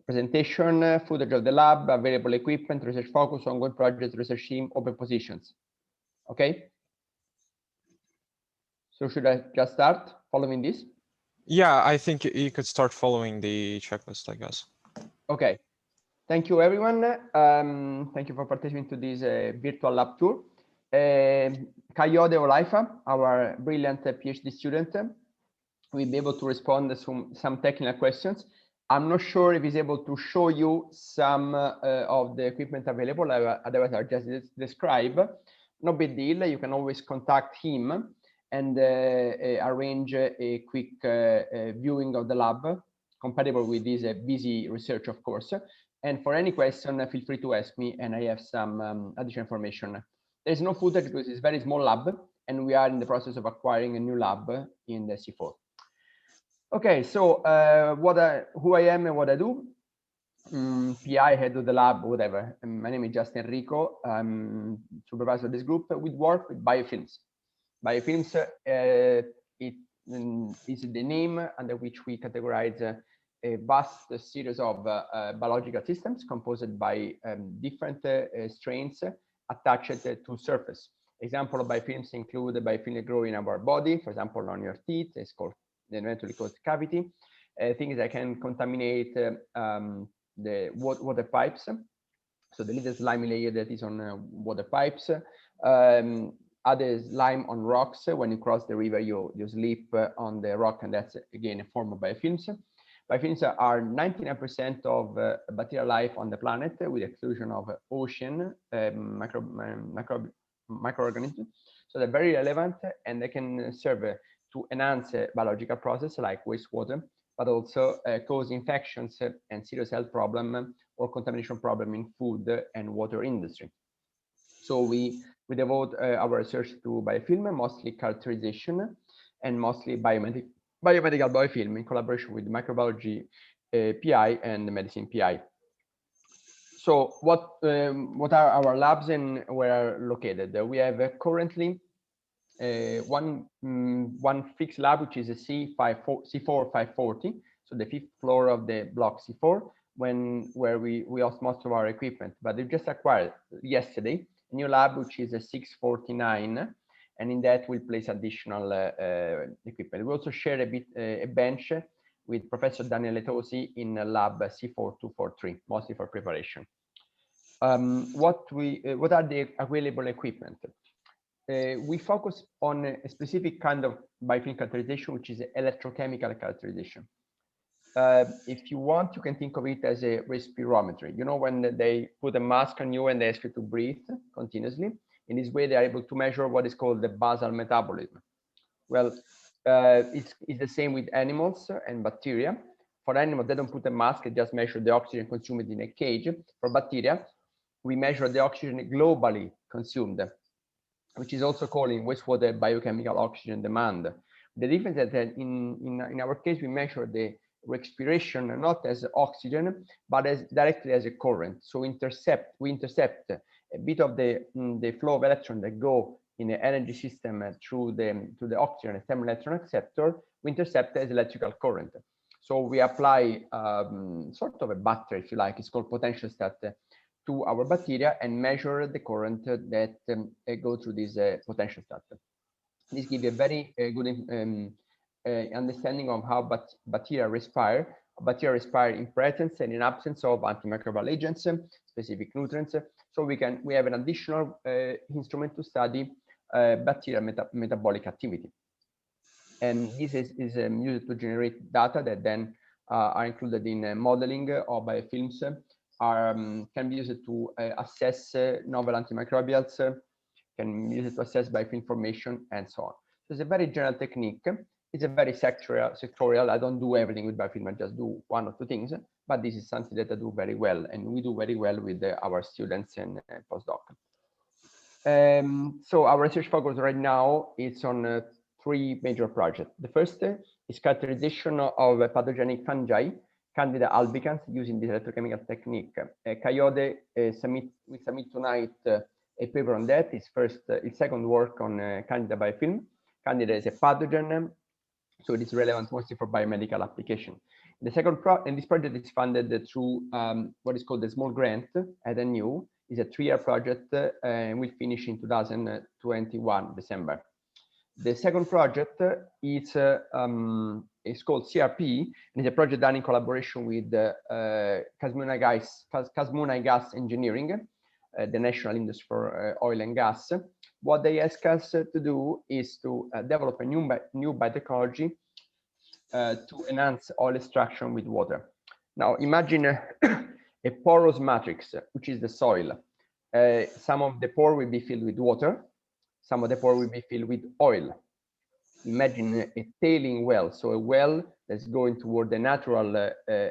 presentation, footage of the lab, available equipment, research focus, ongoing projects, research team, open positions. Okay. So should I just start following this? Yeah, I think you could start following the checklist, I guess. Okay. Thank you, everyone. Thank you for participating to this virtual lab tour. Kayode Olaifa, our brilliant PhD student, will be able to respond to some technical questions. I'm not sure if he's able to show you some of the equipment available, otherwise I'll just describe. No big deal, you can always contact him and arrange a quick viewing of the lab, compatible with this busy research, of course. And for any question, feel free to ask me, and I have some additional information. There's no footage because it's a very small lab, and we are in the process of acquiring a new lab in the C4. Okay, so who I am and what I do. PI, head of the lab, whatever. My name is just Enrico. I'm supervisor of this group. We work with biofilms. Biofilms it is the name under which we categorize a vast series of biological systems composed by different strains attached to surface. Example of biofilms include the biofilm that grow in our body, for example, on your teeth. It's called the eventually called cavity. Things that can contaminate the water pipes. So the little slimy layer that is on water pipes. Other slime on rocks. When you cross the river, you slip on the rock, and that's again a form of biofilms. Biofilms are 99% of bacterial life on the planet, with the exclusion of ocean microorganisms. So they're very relevant, and they can serve to enhance biological process like wastewater, but also cause infections and serious health problem or contamination problem in food and water industry. So we devote our research to biofilm, mostly characterization, and mostly biomedical biofilm in collaboration with microbiology PI and the medicine PI. So what are our labs and where are located? We have currently one fixed lab, which is a C4540, so the 5th floor of the block C4, where we host most of our equipment. But we just acquired yesterday a new lab, which is a 649, and in that we'll place additional equipment. We also share a bench with Professor Daniele Tosi in lab C4243, mostly for preparation. What are the available equipment? We focus on a specific kind of biofilm characterization, which is electrochemical characterization. If you want, you can think of it as a respirometry. You know, when they put a mask on you and they ask you to breathe continuously, in this way they are able to measure what is called the basal metabolism. Well, it's the same with animals and bacteria. For animals, they don't put a mask, they just measure the oxygen consumed in a cage. For bacteria, we measure the oxygen globally consumed, which is also called in wastewater biochemical oxygen demand. The difference is that in our case, we measure the respiration not as oxygen, but directly as a current. So we intercept a bit of the flow of electrons that go in the energy system through the oxygen and thermal electron acceptor. We intercept as electrical current. So we apply sort of a battery, if you like. It's called potentiostat to our bacteria and measure the current that go through this potentiostat. This gives you a very good understanding of how bacteria respire. Bacteria respire in presence and in absence of antimicrobial agents, specific nutrients. So we have an additional instrument to study bacterial metabolic activity. And this is used to generate data that then are included in modeling of biofilms, can be used to assess novel antimicrobials, can be used to assess biofilm formation, and so on. So it's a very general technique. It's a very sectorial. I don't do everything with biofilm, I just do one or two things, but this is something that I do very well, and we do very well with our students and postdoc. So our research focus right now is on 3 major projects. The first is characterization of pathogenic fungi, Candida albicans, using this electrochemical technique. Kayode will submit tonight a paper on that. His second work on Candida biofilm. Candida is a pathogen So it is relevant mostly for biomedical application. The second and this project is funded through what is called the small grant at NU. It's a 3-year project and will finish in 2021 December. The second project is called CRP, and it's a project done in collaboration with Kasmuna Gas Engineering, the national industry for oil and gas. What they ask us to do is to develop a new biotechnology to enhance oil extraction with water. Now imagine a porous matrix, which is the soil. Some of the pore will be filled with water, some of the pore will be filled with oil. Imagine a tailing well, so a well that's going toward the natural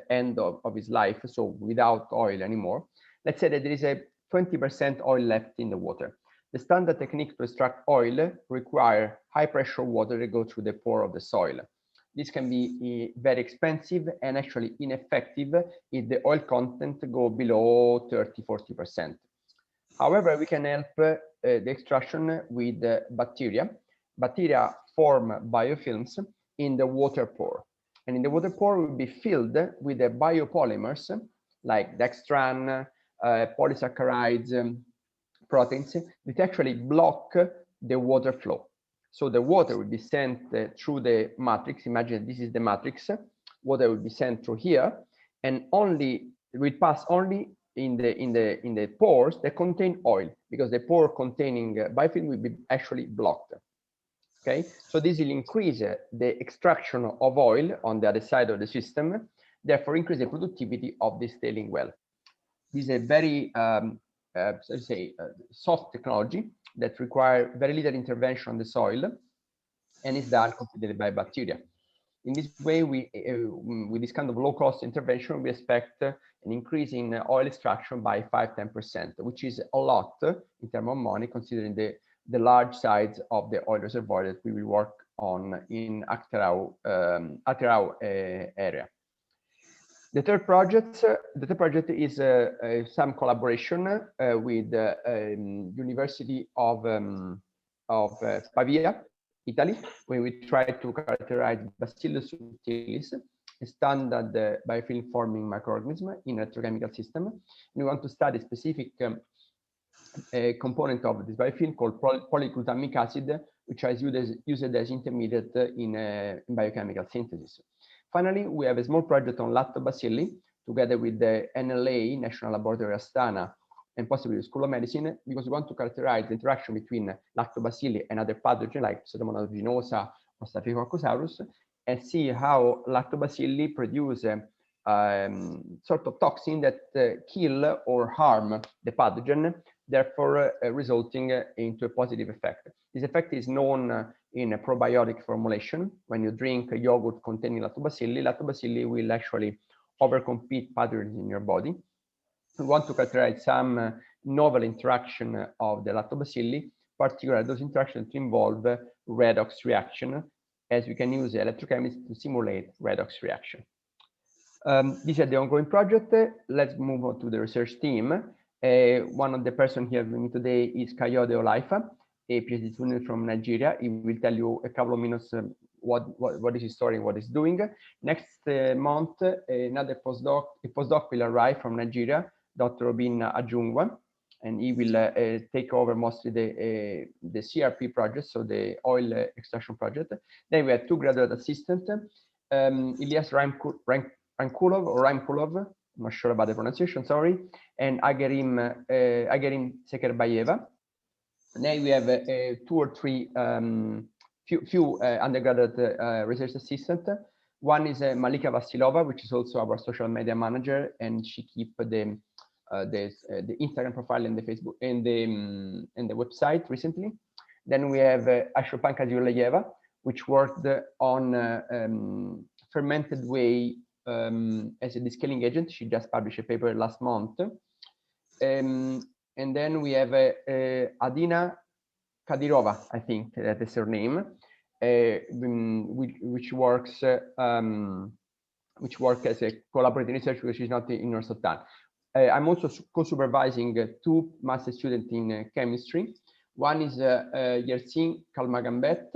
end of its life, so without oil anymore. Let's say that there is a 20% oil left in the water. The standard technique to extract oil require high pressure water to go through the pore of the soil. This can be very expensive and actually ineffective if the oil content go below 30–40%. However, we can help the extraction with bacteria. Bacteria form biofilms in the water pore. And in the water pore will be filled with the biopolymers like dextran, polysaccharides, proteins that actually block the water flow. So the water will be sent through the matrix. Imagine this is the matrix. Water will be sent through here, and only will pass only in the pores that contain oil, because the pore containing biofilm will be actually blocked. Okay, so this will increase the extraction of oil on the other side of the system, therefore increase the productivity of this tailing well. This is a very soft technology that require very little intervention on the soil and is done completely by bacteria. In this way, with this kind of low-cost intervention, we expect an increase in oil extraction by 5–10%, which is a lot in terms of money, considering the large size of the oil reservoir that we will work on in Acterau area. The third project is some collaboration with the University of Pavia, Italy, where we try to characterize Bacillus subtilis, a standard biofilm forming microorganism in a electrochemical system. And we want to study a specific component of this biofilm called polyglutamic acid, which is used as intermediate in biochemical synthesis. Finally, we have a small project on lactobacilli together with the NLA, National Laboratory Astana, and possibly the School of Medicine, because we want to characterize the interaction between lactobacilli and other pathogens like Pseudomonas aeruginosa or Staphylococcus aureus, and see how lactobacilli produce sort of toxin that kill or harm the pathogen, therefore resulting into a positive effect. This effect is known in a probiotic formulation. When you drink a yogurt containing lactobacilli will actually overcompete pathogens in your body. We want to characterize some novel interaction of the lactobacilli, particularly those interactions that involve redox reaction, as we can use electrochemistry to simulate redox reaction. These are the ongoing project. Let's move on to the research team. One of the person here with me today is Kayode Olaifa, a PhD student from Nigeria. He will tell you a couple of minutes what is his story and what he's doing. Next month, another postdoc will arrive from Nigeria, Dr. Obin Ajungwa, and he will take over mostly the CRP project, so the oil extraction project. Then we have 2 graduate assistants, Ilyas Raimkulov, I'm not sure about the pronunciation, sorry, and Agerim Sekerbayeva. Then we have 2 or 3 few undergraduate research assistants. One is Malika Vasilova, which is also our social media manager, and she keeps the Instagram profile and the Facebook and the website recently. Then we have Ashopanka Zyulayeva, which worked on fermented whey as a descaling agent. She just published a paper last month. And then we have Adina Kadirova, I think that is her name, which works as a collaborative research, which is not in Nursultan. I'm also co-supervising 2 master students in chemistry. One is Yersin Kalmagambet,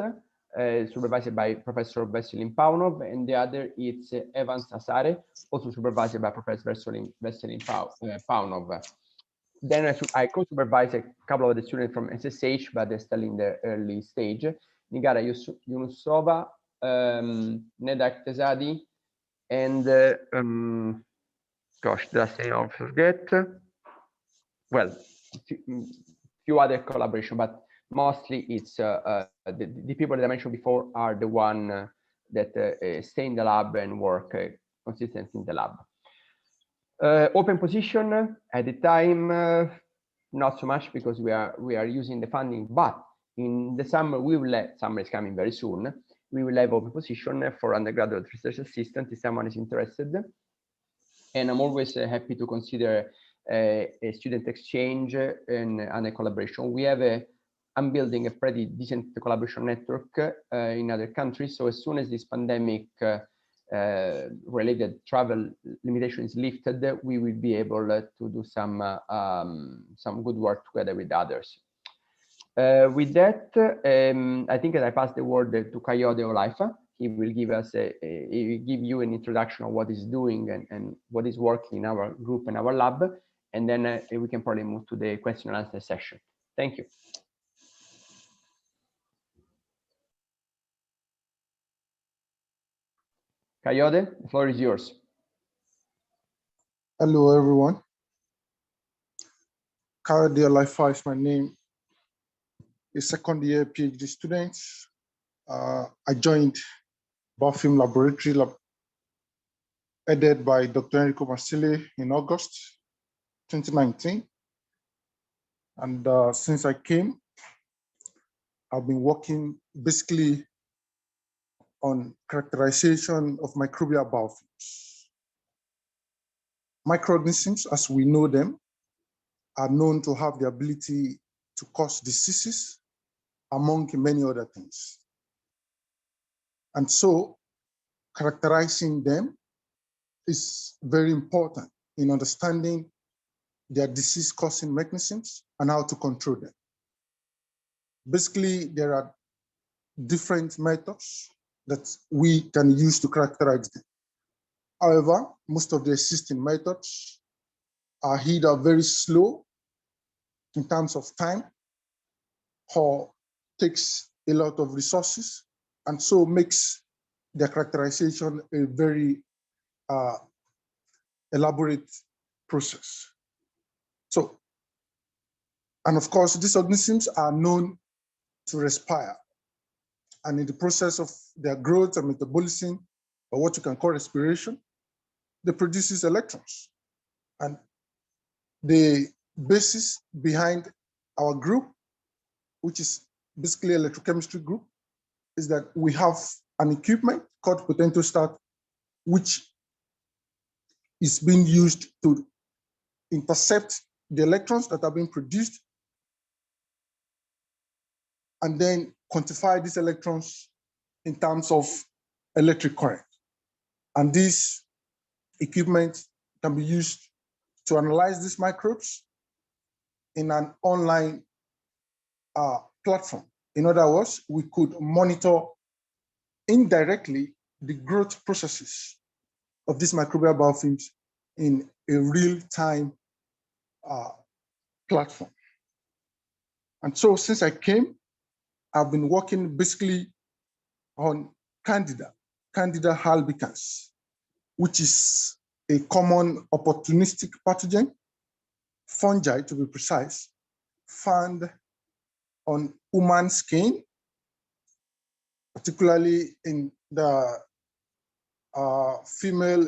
supervised by Professor Veselin Paunov, and the other is Evans Asare, also supervised by Professor Veselin Paunov. Then I co-supervise a couple of the students from SSH, but they're still in the early stage. Nigara Yunusova, Nedak Tezadi, and gosh, did I say I forget? Well, few other collaboration, but mostly it's the people that I mentioned before are the one that stay in the lab and work consistently in the lab. Open position at the time, not so much because we are using the funding, but in the summer we will have, summer is coming very soon, we will have open position for undergraduate research assistant if someone is interested. And I'm always happy to consider a student exchange and a collaboration. I'm building a pretty decent collaboration network in other countries. So as soon as this pandemic related travel limitation is lifted, we will be able to do some good work together with others. With that, I think that I pass the word to Coyote Olaifa. He will give us he will give you an introduction of what he's doing and what is working in our group and our lab, and then we can probably move to the question and answer session. Thank you. Coyote, the floor is yours. Hello, everyone. Coyote Olaifa is my name. A second year PhD student. I joined Biofilm Laboratory headed by Dr. Enrico Marsili in August 2019. And since I came, I've been working basically on characterization of microbial biofilms. Microorganisms, as we know them, are known to have the ability to cause diseases, among many other things. And so characterizing them is very important in understanding their disease-causing mechanisms and how to control them. Basically, there are different methods that we can use to characterize them. However, most of the existing methods are either very slow in terms of time or takes a lot of resources, and so makes their characterization a very elaborate process. So, and of course, these organisms are known to respire. And in the process of their growth and metabolism, or what you can call respiration, they produce electrons. And the basis behind our group, which is basically electrochemistry group, is that we have an equipment called potentiostat, which is being used to intercept the electrons that are being produced and then quantify these electrons in terms of electric current. And this equipment can be used to analyze these microbes in an online platform. In other words, we could monitor indirectly the growth processes of these microbial biofilms in a real-time platform. And so since I came, I've been working basically on Candida albicans, which is a common opportunistic pathogen, fungi to be precise, found on human skin, particularly in the female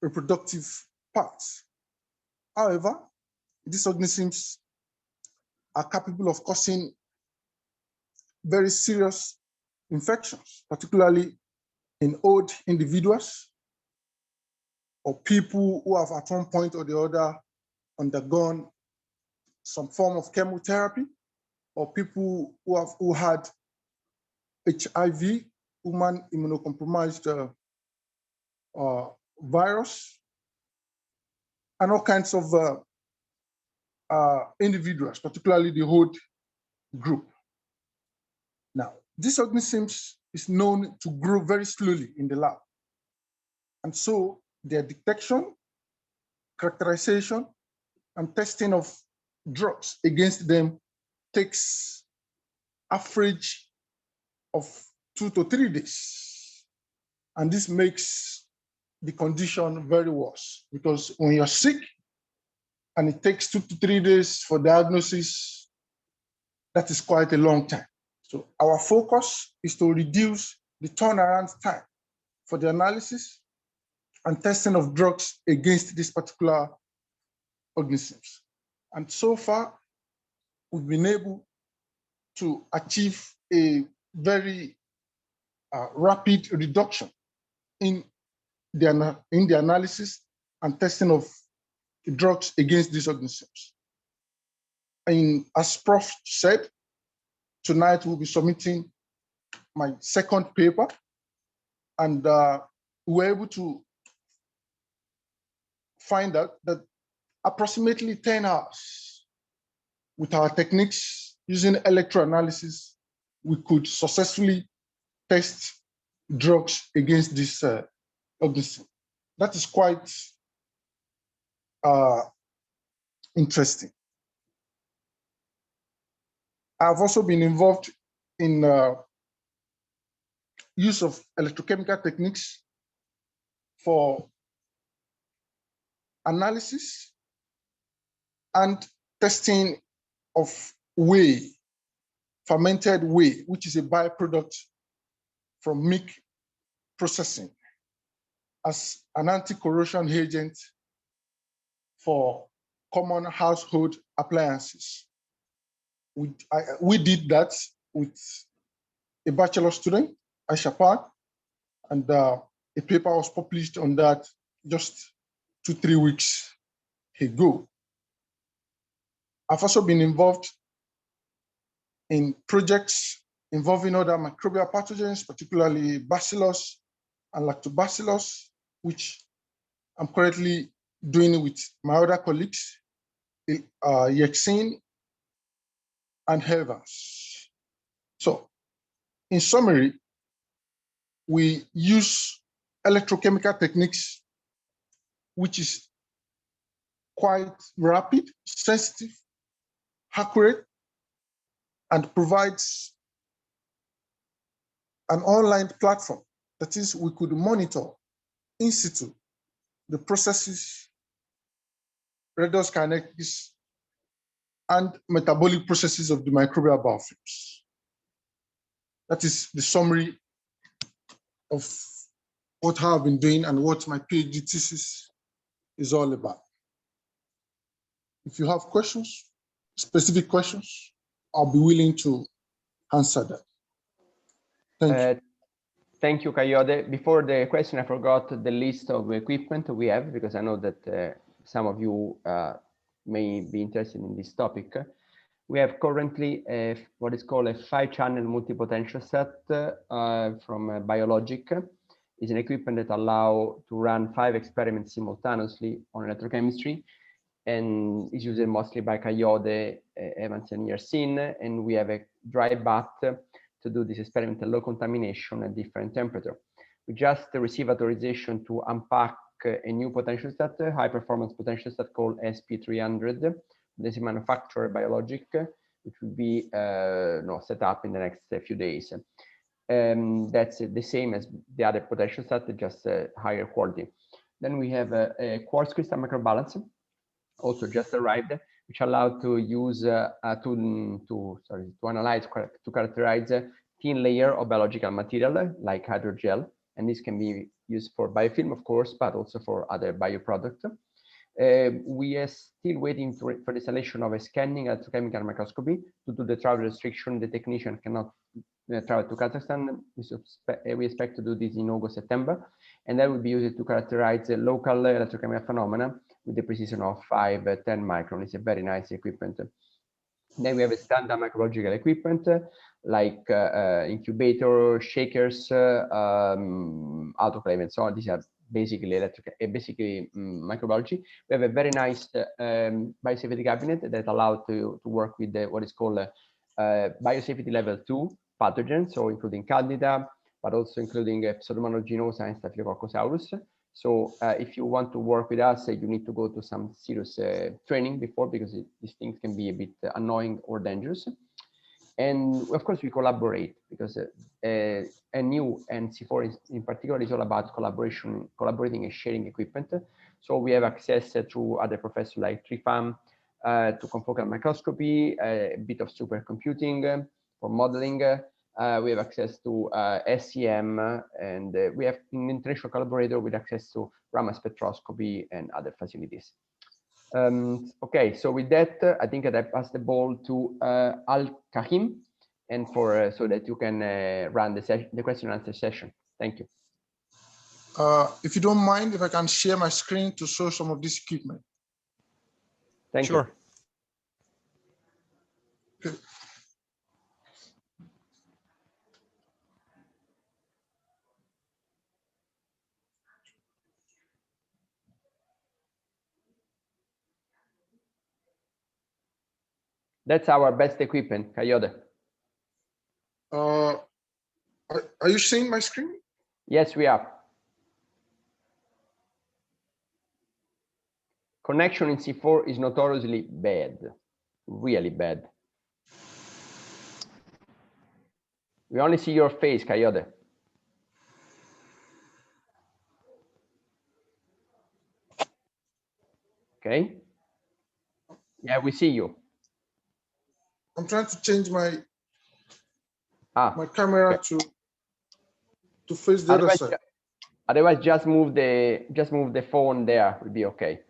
reproductive parts. However, these organisms are capable of causing very serious infections, particularly in old individuals or people who have at one point or the other undergone some form of chemotherapy, or people who had HIV, human immunocompromised virus, and all kinds of individuals, particularly the old group. Now, these organisms is known to grow very slowly in the lab. And so their detection, characterization, and testing of drugs against them takes average of 2 to 3 days. And this makes the condition very worse, because when you're sick and it takes 2 to 3 days for diagnosis, that is quite a long time. So our focus is to reduce the turnaround time for the analysis and testing of drugs against these particular organisms. And so far, we've been able to achieve a very rapid reduction in the analysis and testing of drugs against these organisms. And as Prof said, tonight we'll be submitting my second paper, and we're able to find out that approximately 10 hours with our techniques using electroanalysis, we could successfully test drugs against this organism. That is quite interesting. I've also been involved in use of electrochemical techniques for analysis and testing of whey, fermented whey, which is a byproduct from milk processing, as an anti-corrosion agent for common household appliances. We did that with a bachelor student, Aisha Park, and a paper was published on that just 2-3 weeks ago. I've also been involved in projects involving other microbial pathogens, particularly Bacillus and Lactobacillus, which I'm currently doing with my other colleagues, Yexin and Evans. So, in summary, we use electrochemical techniques, which is quite rapid, sensitive, accurate, and provides an online platform. That is, we could monitor in situ the processes, redox kinetics, and metabolic processes of the microbial biofilms. That is the summary of what I've been doing and what my PhD thesis is all about. If you have questions, specific questions, I'll be willing to answer that. Thank you. Thank you, Kayode. Before the question, I forgot the list of equipment we have, because I know that some of you may be interested in this topic. We have currently what is called a 5-channel multipotential set from Biologic. It's an equipment that allows to run 5 experiments simultaneously on electrochemistry, and is used mostly by Kayode, Evans, and Yersin. And we have a dry bath to do this experiment at low contamination at different temperature. We just received authorization to unpack a new potential set, high performance potential set called SP300. This is manufactured Biologic, which will be set up in the next few days. That's the same as the other potential set, just higher quality. Then we have a quartz crystal microbalance, also just arrived, which allowed to use to analyze, to characterize a thin layer of biological material like hydrogel, and this can be used for biofilm, of course, but also for other bioproducts. We are still waiting for the installation of a scanning electrochemical microscopy. Due to the travel restriction, the technician cannot travel to Kazakhstan. We expect to do this in August, September, and that will be used to characterize the local electrochemical phenomena with the precision of 5-10 micron. It's a very nice equipment. Then we have a standard microbiological equipment like incubator, shakers, autoclave, and so on. These are basically microbiology. We have a very nice biosafety cabinet that allows to work with what is called biosafety level 2 pathogens, so including Candida, but also including Pseudomonas aeruginosa and Staphylococcus aureus. So if you want to work with us, you need to go to some serious training before, because these things can be a bit annoying or dangerous. And of course, we collaborate, because NU and C4 in particular is all about collaborating and sharing equipment. So we have access to other professors like Trifam, to confocal microscopy, a bit of supercomputing for modeling. We have access to SEM, and we have an international collaborator with access to Raman spectroscopy and other facilities. Okay, so with that, I think that I pass the ball to Al-Kahim, and for so that you can run the question and answer session. Thank you. If you don't mind, if I can share my screen to show some of this equipment. Thank you. Okay. That's our best equipment, Kayode. Are you seeing my screen? Yes, we are. Connection in C4 is notoriously bad, really bad. We only see your face, Kayode. Okay. Yeah, we see you. I'm trying to change my camera okay. to face the other side. Otherwise, just move the phone there, will be okay.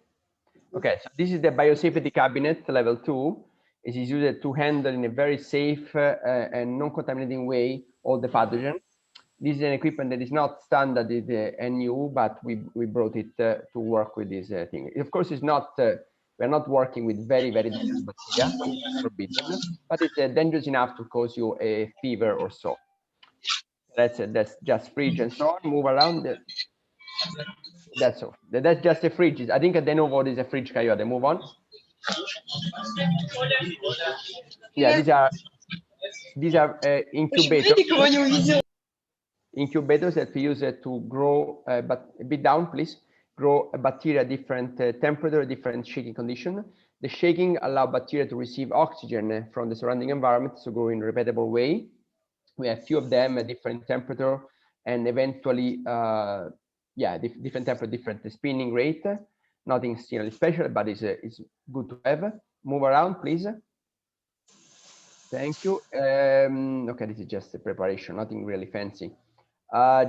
Okay, so this is the biosafety cabinet level 2. It is used to handle in a very safe and non-contaminating way all the pathogen. This is an equipment that is not standard in the NU, but we brought it to work with this thing. Of course, it's not. We're not working with very dangerous bacteria, so it's forbidden. But it's dangerous enough to cause you a fever or so. That's just fridge and so on. Move around. That's all. That's just a fridge. I think they know what is a fridge, Kayode. Move on. Yeah, these are incubators. Incubators that we use to grow, but a bit down, please. Grow bacteria at different temperature, different shaking condition. The shaking allow bacteria to receive oxygen from the surrounding environment to grow in a repeatable way. We have few of them at different temperature, and eventually, different temperature, different spinning rate. Nothing still special, but it's good to have. Move around, please. Thank you. Okay, this is just a preparation, nothing really fancy.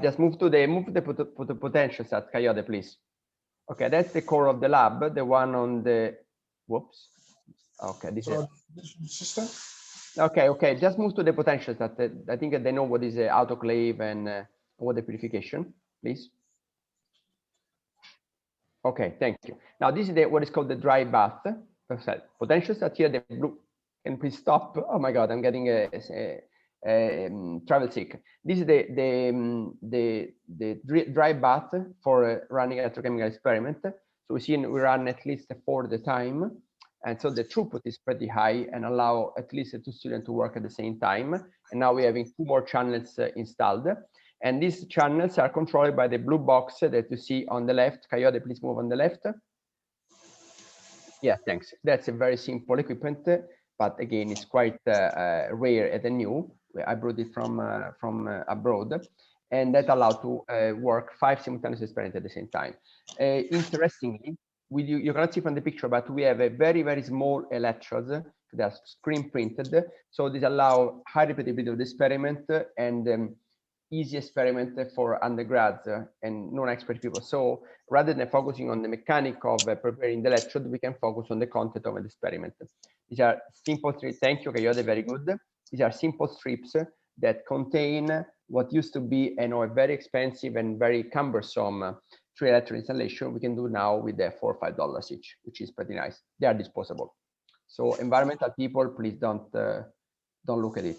Just move the potential stat, Kayode, please. Okay, that's the core of the lab, the one on the, whoops. Okay, this is system. Okay, just move to the potential stat. I think they know what is autoclave and what the purification, please. Okay, thank you. Now this is what is called the dry bath. Potential stat here, the blue. Can please stop? Oh my God, I'm getting travel sick. This is the dry bath for running electrochemical experiment. So we see we run at least 4 at a time, and so the throughput is pretty high and allow at least 2 students to work at the same time. And now we're having 2 more channels installed, and these channels are controlled by the blue box that you see on the left. Kayode, please move on the left. Yeah, thanks. That's a very simple equipment, but again, it's quite rare at the NU. I brought it from abroad, and that allowed to work 5 simultaneous experiments at the same time. Interestingly, you cannot see from the picture, but we have a very small electrodes that are screen printed. So this allows high repeatability of the experiment and easy experiment for undergrads and non-expert people. So rather than focusing on the mechanic of preparing the electrode, we can focus on the content of the experiment. These are simple strips. Thank you, Kayode, very good. These are simple strips that contain what used to be a very expensive and very cumbersome 3 electrode installation. We can do now with $4 or $5 each, which is pretty nice. They are disposable. So environmental people, please don't look at it.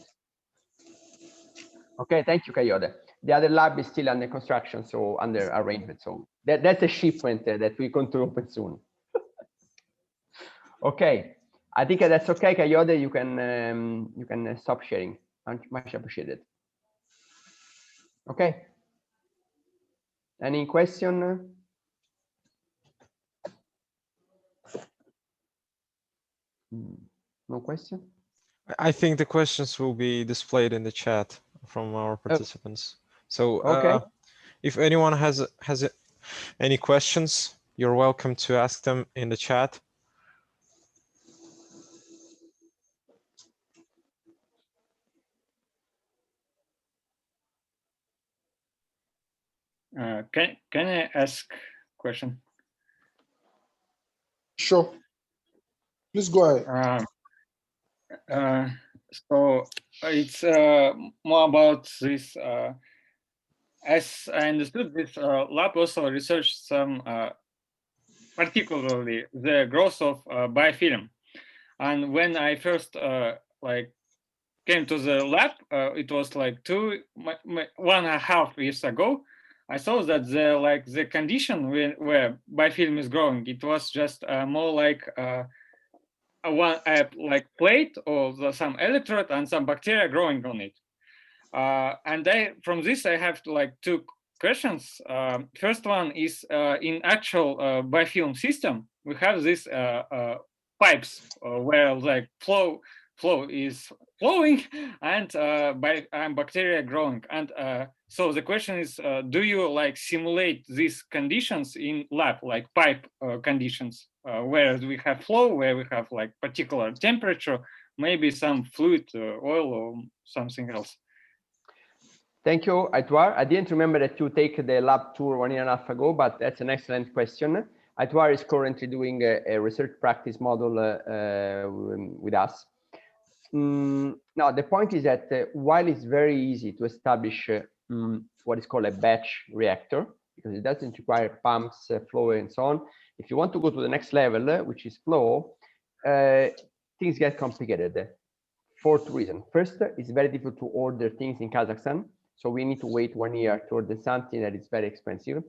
Okay, thank you, Kayode. The other lab is still under construction, so under arrangement. So that's a shipment that we're going to open soon. Okay, I think that's okay, Kayode. You can stop sharing. Much appreciated. Okay. Any question? No question? I think the questions will be displayed in the chat from our participants. So okay. If anyone has any questions, you're welcome to ask them in the chat. Can I ask a question? Sure. Please go ahead. So it's more about this. As I understood, this lab also researched some, particularly the growth of biofilm. And when I first came to the lab, it was like 1.5 years ago. I saw that the condition where biofilm is growing, it was just more like one plate or some electrode and some bacteria growing on it. And from this I have two questions. First one is in actual biofilm system, we have these pipes where flow is flowing and bacteria growing. And so the question is, do you simulate these conditions in lab, like pipe conditions, where we have flow, where we have particular temperature, maybe some fluid, oil or something else? Thank you, Aitwar. I didn't remember that you take the lab tour 1.5 years ago, but that's an excellent question. Aitwar is currently doing a research practice model with us. Now, the point is that while it's very easy to establish what is called a batch reactor, because it doesn't require pumps, flow, and so on, if you want to go to the next level, which is flow, things get complicated for two reasons. First, it's very difficult to order things in Kazakhstan, so we need to wait 1 year to order something that is very expensive.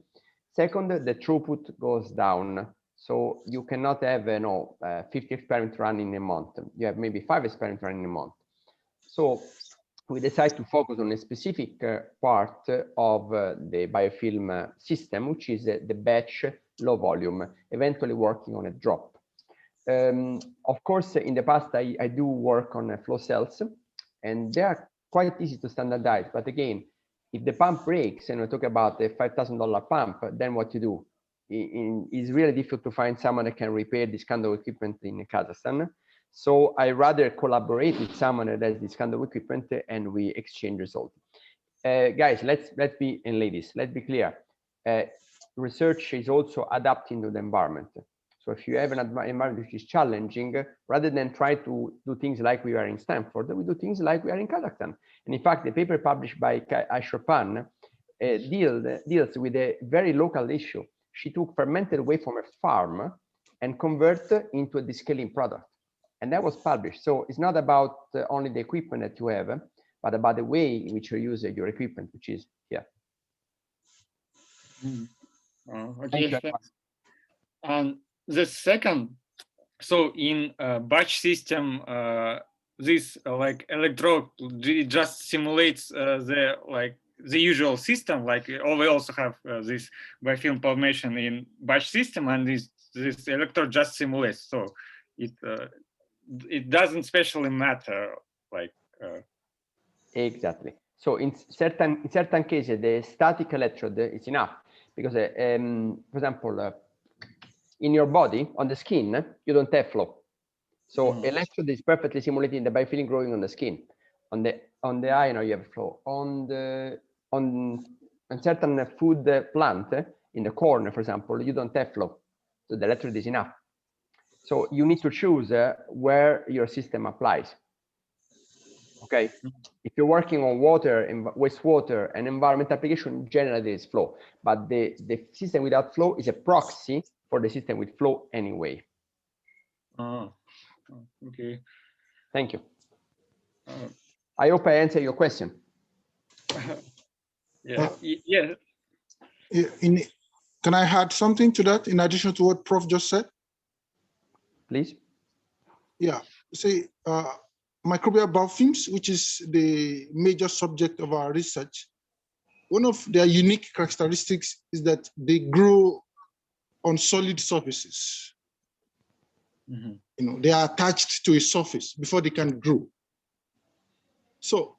Second, the throughput goes down. So you cannot have 50 experiments running in a month. You have maybe 5 experiments running in a month. So we decide to focus on a specific part of the biofilm system, which is the batch low volume, eventually working on a drop. Of course, in the past, I do work on flow cells, and they are quite easy to standardize. But again, if the pump breaks, and we talk about a $5,000 pump, then what you do? It's really difficult to find someone that can repair this kind of equipment in Kazakhstan. So I rather collaborate with someone that has this kind of equipment, and we exchange results. Guys, let's be, and ladies, let's be clear. Research is also adapting to the environment. So if you have an environment which is challenging, rather than try to do things like we are in Stanford, we do things like we are in Kazakhstan. And in fact, the paper published by Aishopan deals with a very local issue. She took fermented whey from a farm and converted into a descaling product. And that was published. So it's not about only the equipment that you have, but about the way in which you use your equipment, which is here. Okay, thanks. And the second, so in batch system, this electrode just simulates the usual system, we also have this biofilm formation in batch system, and this electrode just simulates. So it doesn't specially matter, Exactly. So in certain cases, the static electrode is enough because, for example, in your body, on the skin, you don't have flow. So electrode is perfectly simulating the biofilm growing on the skin. On the eye, now you have flow. On certain food plant, in the corn, for example, you don't have flow. So the electrode is enough. So you need to choose where your system applies. Okay. If you're working on water and wastewater and environment application, generally there is flow. But the system without flow is a proxy for the system with flow anyway. Okay. Thank you. I hope I answered your question. Yeah. Can I add something to that in addition to what Prof just said? Please. Yeah. See, microbial biofilms, which is the major subject of our research, one of their unique characteristics is that they grow on solid surfaces. Mm-hmm. You know, they are attached to a surface before they can grow. So,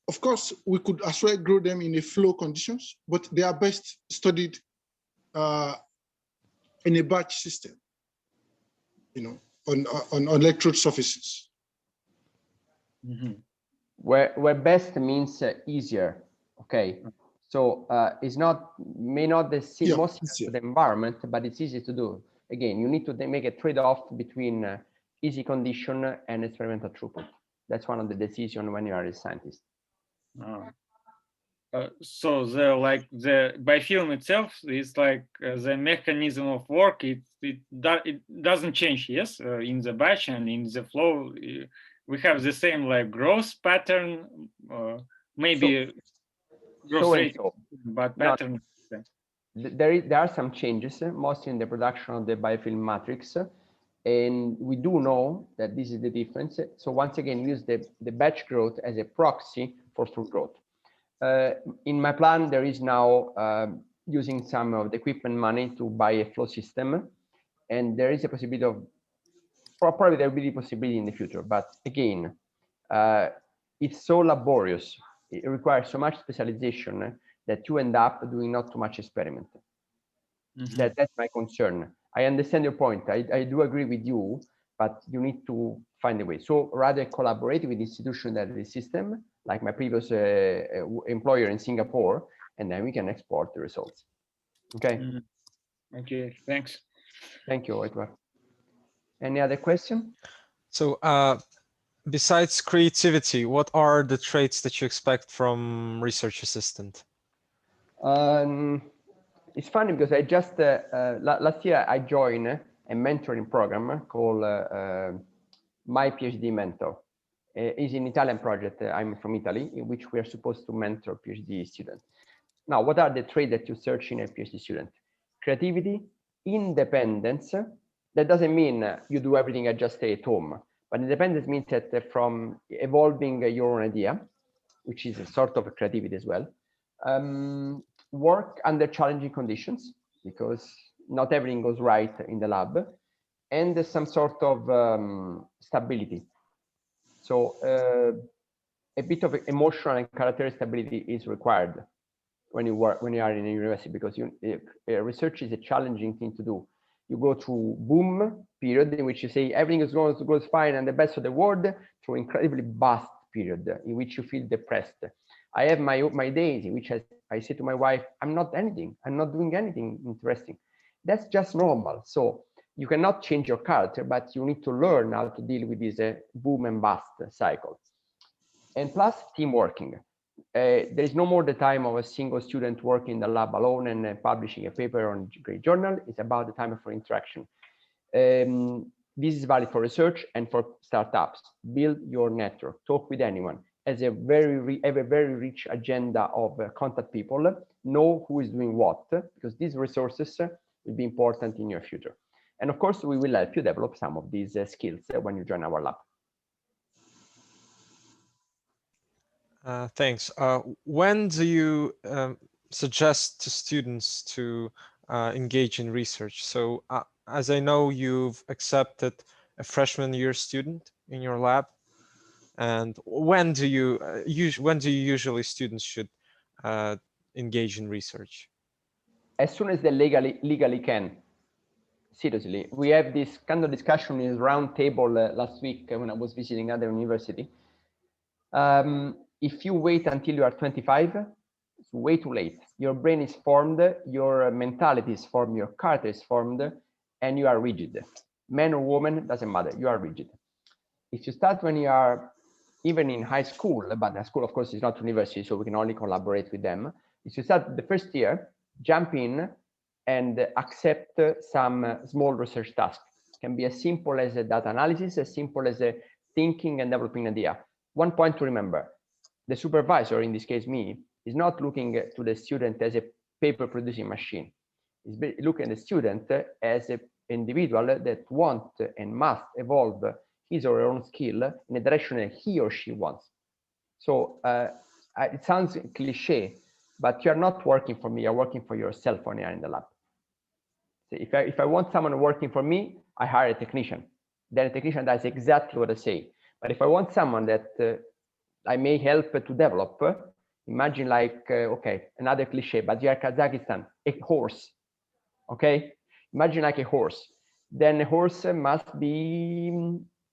of course, we could as well grow them in a flow conditions, but they are best studied in a batch system, you know, on electrode surfaces. Mm-hmm. Where best means easier. Okay, so it's may not the most to the environment, but it's easy to do. Again, you need to make a trade-off between easy condition and experimental throughput. That's one of the decisions when you are a scientist. So the biofilm itself is like the mechanism of work. It doesn't change. Yes, in the batch and in the flow, we have the same like growth pattern, maybe growth rate, but pattern. There are some changes, mostly in the production of the biofilm matrix. And we do know that this is the difference. So once again, use the batch growth as a proxy for full growth. In my plan, there is now using some of the equipment money to buy a flow system. And there is a possibility of, probably there will be a possibility in the future. But again, it's so laborious. It requires so much specialization that you end up doing not too much experiment. Mm-hmm. That's my concern. I understand your point. I do agree with you, but you need to find a way. So rather collaborate with institutions that the system, like my previous employer in Singapore, and then we can export the results. Okay. Mm-hmm. Okay. Thanks. Thank you, Edward. Any other question? So besides creativity, what are the traits that you expect from research assistant? It's funny because I just last year I joined a mentoring program called My PhD Mentor. It's an Italian project. I'm from Italy, in which we are supposed to mentor PhD students. Now, what are the traits that you search in a PhD student? Creativity, independence. That doesn't mean you do everything and just stay at home, but independence means that from evolving your own idea, which is a sort of a creativity as well. Work under challenging conditions, because not everything goes right in the lab, and some sort of stability. So a bit of emotional and character stability is required when you are in a university, because research is a challenging thing to do. You go through boom period in which you say everything goes fine and the best of the world, through incredibly bust period in which you feel depressed. I have my days in which I say to my wife, I'm not doing anything interesting. That's just normal. So you cannot change your character, but you need to learn how to deal with this boom and bust cycle. And plus team working. There is no more the time of a single student working in the lab alone and publishing a paper on a great journal. It's about the time for interaction. This is valid for research and for startups. Build your network, talk with anyone. Have a very rich agenda of contact people, know who is doing what, because these resources will be important in your future. And of course, we will help you develop some of these skills when you join our lab. Thanks. When do you suggest to students to engage in research? So as I know, you've accepted a freshman year student in your lab. And when do you usually students should engage in research? As soon as they legally can. Seriously, we have this kind of discussion in round table last week when I was visiting other university. If you wait until you are 25, it's way too late. Your brain is formed, your mentality is formed, your character is formed, and you are rigid. Man or woman, doesn't matter, you are rigid. If you start when you are even in high school, but high school, of course, is not university, so we can only collaborate with them. If you start the first year, jump in and accept some small research task. It can be as simple as a data analysis, as simple as a thinking and developing an idea. One point to remember, the supervisor, in this case me, is not looking to the student as a paper producing machine. He's looking at the student as an individual that wants and must evolve his or her own skill in a direction that he or she wants. So it sounds cliche, but you're not working for me, you're working for yourself when you're in the lab. So if I want someone working for me, I hire a technician. Then a technician does exactly what I say. But if I want someone that I may help to develop, imagine like, okay, another cliche, but you're Kazakhstan, a horse, okay? Imagine like a horse. Then a horse must be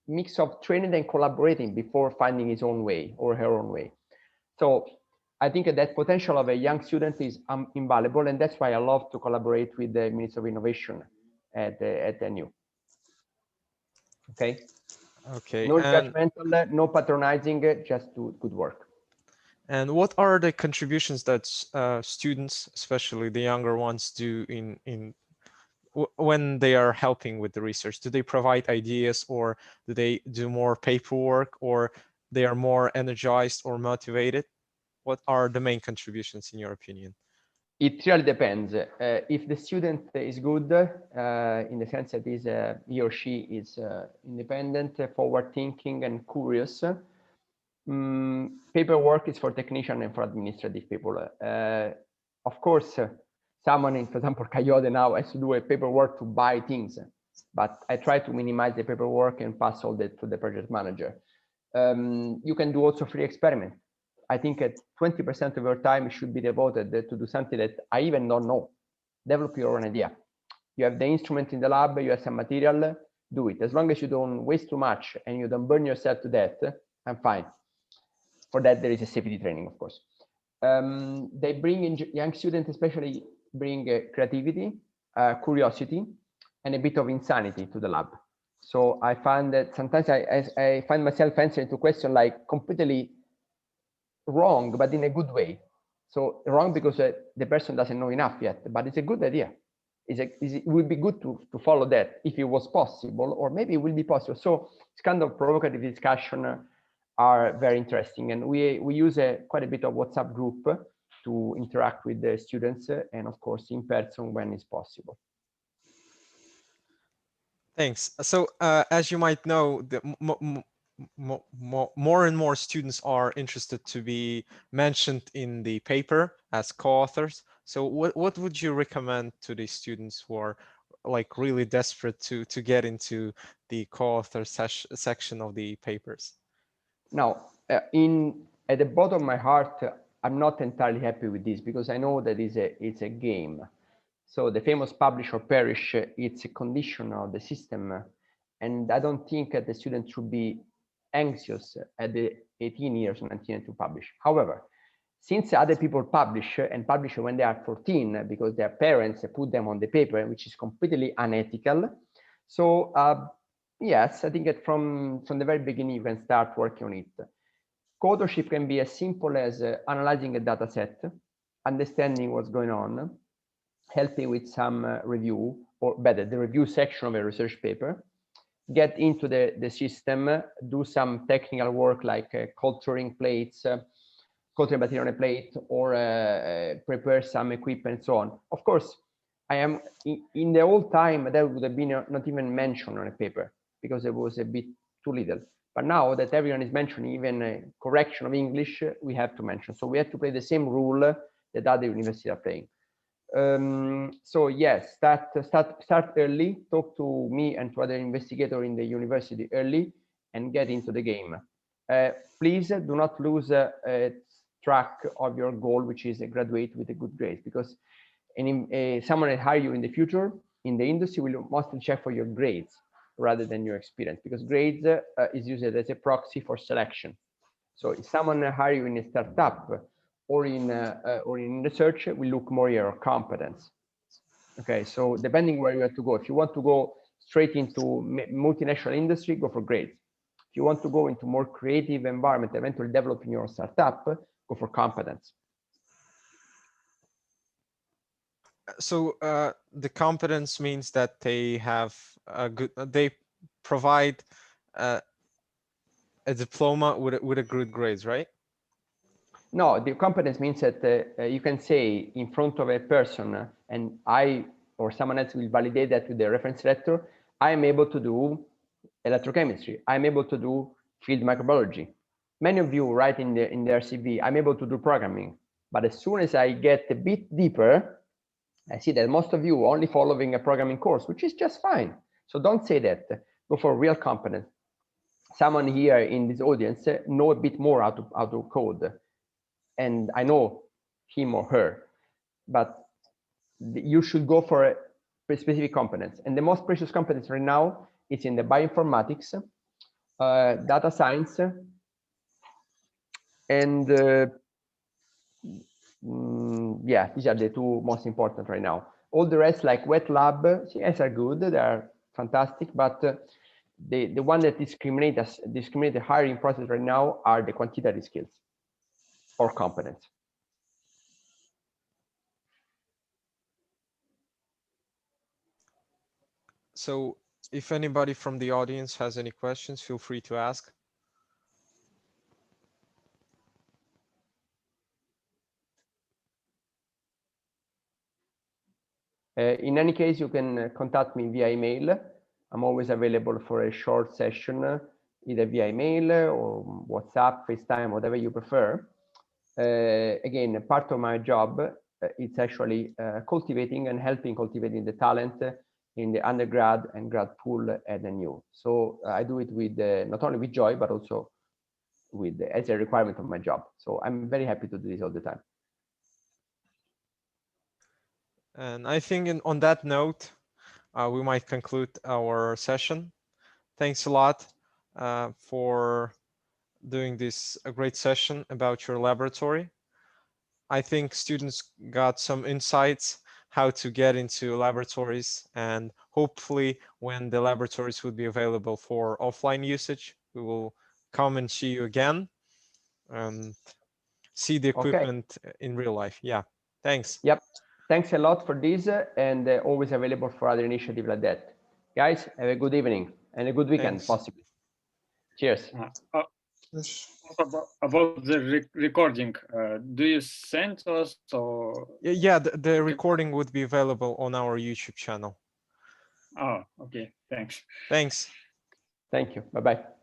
mix of training and collaborating before finding his own way or her own way. So I think that potential of a young student is invaluable, and that's why I love to collaborate with the Ministry of Innovation at the NU. Okay. Okay. No judgmental, no patronizing, just do good work. And what are the contributions that students, especially the younger ones, do when they are helping with the research? Do they provide ideas, or do they do more paperwork, or they are more energized or motivated? What are the main contributions in your opinion? It really depends. If the student is good, in the sense that he or she is independent, forward-thinking, and curious, paperwork is for technician and for administrative people. Of course, someone in, for example, Coyote now has to do a paperwork to buy things, but I try to minimize the paperwork and pass all that to the project manager. You can do also free experiment. I think at 20% of your time should be devoted to do something that I even don't know. Develop your own idea. You have the instrument in the lab, you have some material, do it. As long as you don't waste too much and you don't burn yourself to death, I'm fine. For that, there is a safety training, of course. They bring in young students, especially bring creativity, curiosity, and a bit of insanity to the lab. So I find that sometimes I find myself answering to questions like completely wrong, but in a good way. So wrong because the person doesn't know enough yet, but it's a good idea. It would be good to follow that if it was possible, or maybe it will be possible. So it's kind of provocative discussion are very interesting, and we use quite a bit of WhatsApp group to interact with the students, and of course in person when it's possible. Thanks. So as you might know, more and more students are interested to be mentioned in the paper as co-authors. So what would you recommend to the students who are like really desperate to get into the co-author section of the papers? Now, at the bottom of my heart, I'm not entirely happy with this because I know that it's a game. So the famous publish or perish, it's a condition of the system. And I don't think that the student should be anxious at the 18 years or 19 to publish. However, since other people publish and publish when they are 14 because their parents put them on the paper, which is completely unethical. So yes, I think that from the very beginning, you can start working on it. Co-authorship can be as simple as analyzing a data set, understanding what's going on, helping with some review, or better, the review section of a research paper, get into the system, do some technical work like culturing plates, culturing material on a plate, or prepare some equipment and so on. Of course, I am in the old time that would have been not even mentioned on a paper because it was a bit too little. But now that everyone is mentioning even a correction of English, we have to mention. So we have to play the same rule that other universities are playing. So yes, start early, talk to me and to other investigators in the university early and get into the game. Please do not lose track of your goal, which is a graduate with a good grade, because someone that hire you in the future in the industry will mostly check for your grades rather than your experience, because grades is used as a proxy for selection. So if someone hire you in a startup or in research, we look more at your competence. Okay, so depending where you have to go, if you want to go straight into multinational industry, go for grades. If you want to go into more creative environment, eventually developing your startup, go for competence. So the competence means that they have a good, they provide a diploma with a good grades, right? No, the competence means that you can say in front of a person, and I or someone else will validate that with the reference letter, I am able to do electrochemistry. I'm able to do field microbiology. Many of you write in their CV, I'm able to do programming. But as soon as I get a bit deeper, I see that most of you are only following a programming course, which is just fine. So don't say that. Go for real competence. Someone here in this audience know a bit more how to code, and I know him or her, but you should go for a specific competence. And the most precious competence right now is in the bioinformatics, data science, and yeah, these are the two most important right now. All the rest, like wet lab, yes, are good, they are fantastic, but the one that discriminate the hiring process right now are the quantitative skills or competence. So if anybody from the audience has any questions, feel free to ask. In any case, you can contact me via email. I'm always available for a short session, either via email or WhatsApp, FaceTime, whatever you prefer. Again, part of my job, it's actually cultivating and helping cultivating the talent in the undergrad and grad pool at NU. So I do it with not only with joy, but also with as a requirement of my job. So I'm very happy to do this all the time. And I think on that note, we might conclude our session. Thanks a lot for doing this great session about your laboratory. I think students got some insights how to get into laboratories, and hopefully when the laboratories would be available for offline usage, we will come and see you again and see the equipment in real life. Yeah, thanks. Yep. Thanks a lot for this, and always available for other initiatives like that. Guys, have a good evening and a good weekend, Thanks. possibly. Cheers. About the recording, do you send us or? Yeah, the recording would be available on our YouTube channel. Oh, okay. Thanks. Thanks. Thank you. Bye-bye.